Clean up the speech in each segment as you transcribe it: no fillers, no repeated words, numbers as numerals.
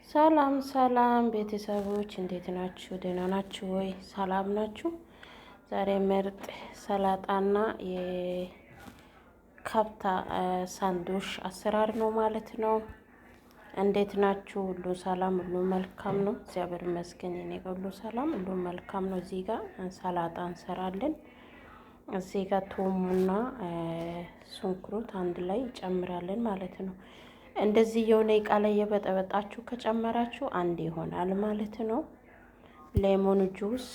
ሰላም ሰላም ቤተሰቦች እንዴት ናችሁ? ደህና ናችሁ ወይ? ሰላም ናችሁ? ዛሬ ምርጥ ሰላጣና የካብታ ሳንዱሽ አሰራር ነው ማለት ነው። እንዴት ናችሁ? ሁሉ ሰላም፣ ሁሉ መልካም ነው። እግዚአብሔር ይመስገን። የኔ ሁሉ ሰላም፣ ሁሉ መልካም ነው። እዚህ ጋር ሰላጣ እንሰራለን። እዚህ ጋር ቶሙና ሽንኩርት አንድ ላይ ጨምራለን ማለት ነው። እንደዚህ የሆነ እቃ ላይ የበጠበጣችሁ ከጨመራችሁ አንድ ይሆናል ማለት ነው። ሌሞን ጁስ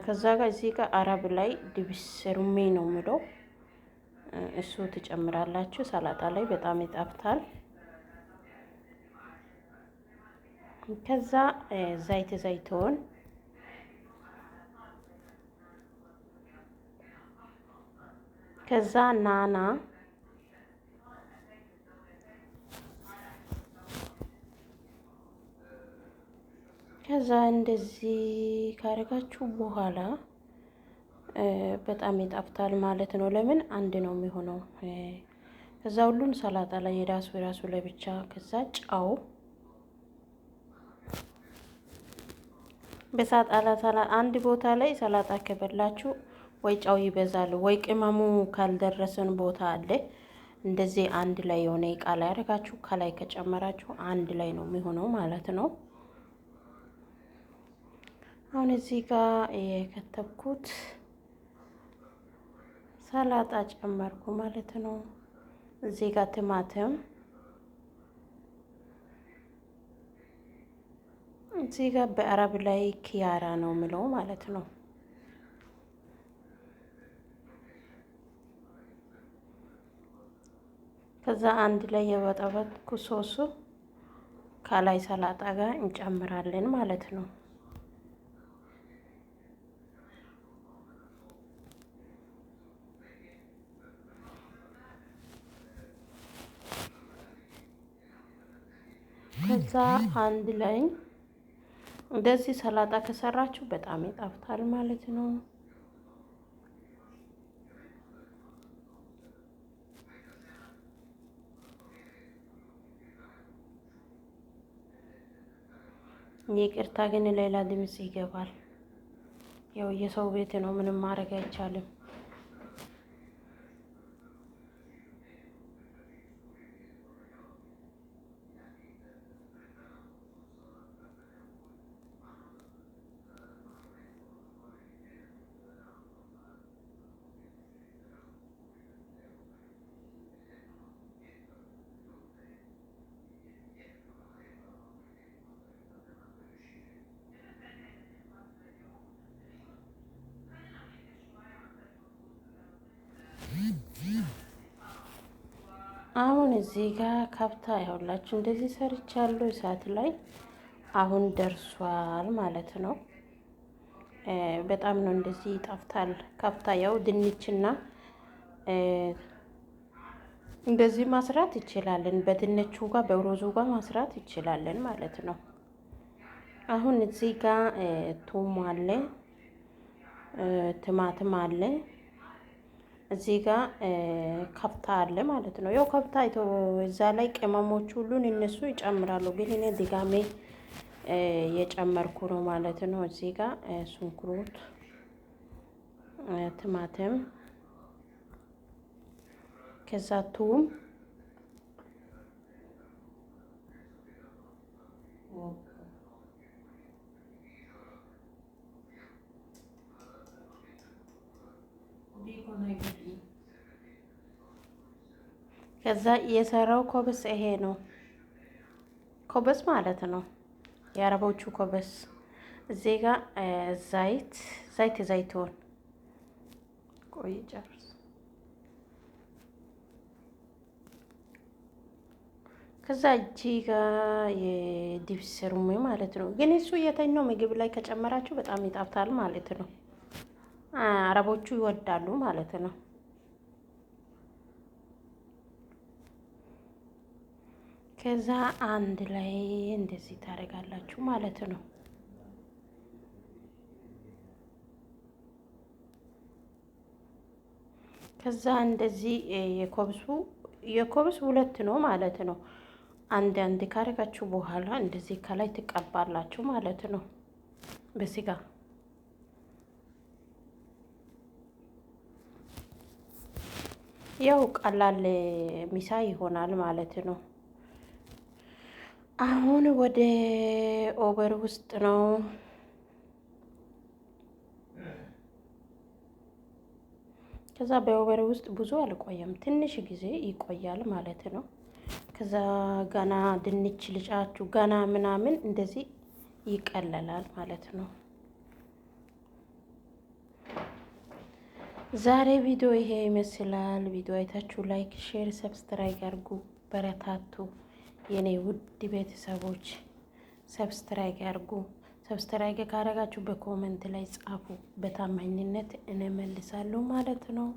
ከዛ ጋር እዚህ ጋር አረብ ላይ ድብስ ሩሜ ነው የምለው እሱ ትጨምራላችሁ። ሰላጣ ላይ በጣም ይጣፍጣል። ከዛ ዘይቶን ከዛ ናና ከዛ እንደዚህ ካረጋችሁ በኋላ በጣም ይጣፍጣል ማለት ነው። ለምን አንድ ነው የሚሆነው። ከዛ ሁሉን ሰላጣ ላይ የራሱ ለብቻ ከዛ ጫው በሳጣላ አንድ ቦታ ላይ ሰላጣ ከበላችሁ ወይ ጫው ይበዛል ወይ ቅመሙ ካልደረሰን ቦታ አለ። እንደዚህ አንድ ላይ የሆነ እቃ ላይ አድርጋችሁ ከላይ ከጨመራችሁ አንድ ላይ ነው የሚሆነው ማለት ነው። አሁን እዚህ ጋር የከተብኩት ሰላጣ ጨመርኩ ማለት ነው። እዚህ ጋር ቲማቲም፣ እዚህ ጋር በአረብ ላይ ኪያራ ነው የምለው ማለት ነው። ከዛ አንድ ላይ የበጠበጥኩ ሶሱ ከላይ ሰላጣ ጋር እንጨምራለን ማለት ነው። ከዛ አንድ ላይ እንደዚህ ሰላጣ ከሰራችሁ በጣም ይጣፍጣል ማለት ነው። ይቅርታ ግን ሌላ ድምጽ ይገባል። ያው የሰው ቤት ነው፣ ምንም ማድረግ አይቻልም። አሁን እዚህ ጋር ካብታ ያውላችሁ እንደዚህ ሰርቻለሁ። እሳት ላይ አሁን ደርሷል ማለት ነው። በጣም ነው እንደዚህ ይጣፍጣል። ካብታ ያው ድንችና እንደዚህ ማስራት ይችላልን። በድንቹ ጋር በሮዙ ጋር ማስራት ይችላልን ማለት ነው። አሁን እዚህ ጋር ቱም አለ፣ ቲማቲም አለ፣ እዚህ ጋር ከብታ አለ ማለት ነው። ያው ከብታ እዛ ላይ ቅመሞች ሁሉን እነሱ ይጨምራሉ፣ ግን እኔ ድጋሜ የጨመርኩ ነው ማለት ነው። እዚህ ጋር ሽንኩርት፣ ቲማቲም ከዛ ቱም ከዛ የሰራው ኮበስ ይሄ ነው። ኮበስ ማለት ነው የአረቦቹ ኮበስ። እዚህ ጋር ዘይቶን ቆይ ጨርስ። ከዛ እጂ ጋር የዲብስ ሩሜ ማለት ነው። ግን እሱ የተኛው ምግብ ላይ ከጨመራችሁ በጣም ይጣፍጣል ማለት ነው። አረቦቹ ይወዳሉ ማለት ነው። ከዛ አንድ ላይ እንደዚህ ታደርጋላችሁ ማለት ነው። ከዛ እንደዚህ የኮብሱ የኮብስ ሁለት ነው ማለት ነው። አንድ አንድ ካረጋችሁ በኋላ እንደዚህ ከላይ ትቀባላችሁ ማለት ነው በስጋ። ያው ቀላል ሚሳ ይሆናል ማለት ነው። አሁን ወደ ኦቨር ውስጥ ነው ከዛ በኦቨር ውስጥ ብዙ አልቆየም፣ ትንሽ ጊዜ ይቆያል ማለት ነው። ከዛ ገና ድንች ልጫችሁ ገና ምናምን እንደዚህ ይቀለላል ማለት ነው። ዛሬ ቪዲዮ ይሄ ይመስላል። ቪዲዮ አይታችሁ ላይክ፣ ሼር፣ ሰብስክራይብ አድርጉ፣ በረታቱ የኔ ውድ ቤተሰቦች። ሰብስክራይብ አድርጉ። ሰብስክራይብ ካረጋችሁ በኮመንት ላይ ጻፉ። በታማኝነት እኔ መልሳለሁ ማለት ነው።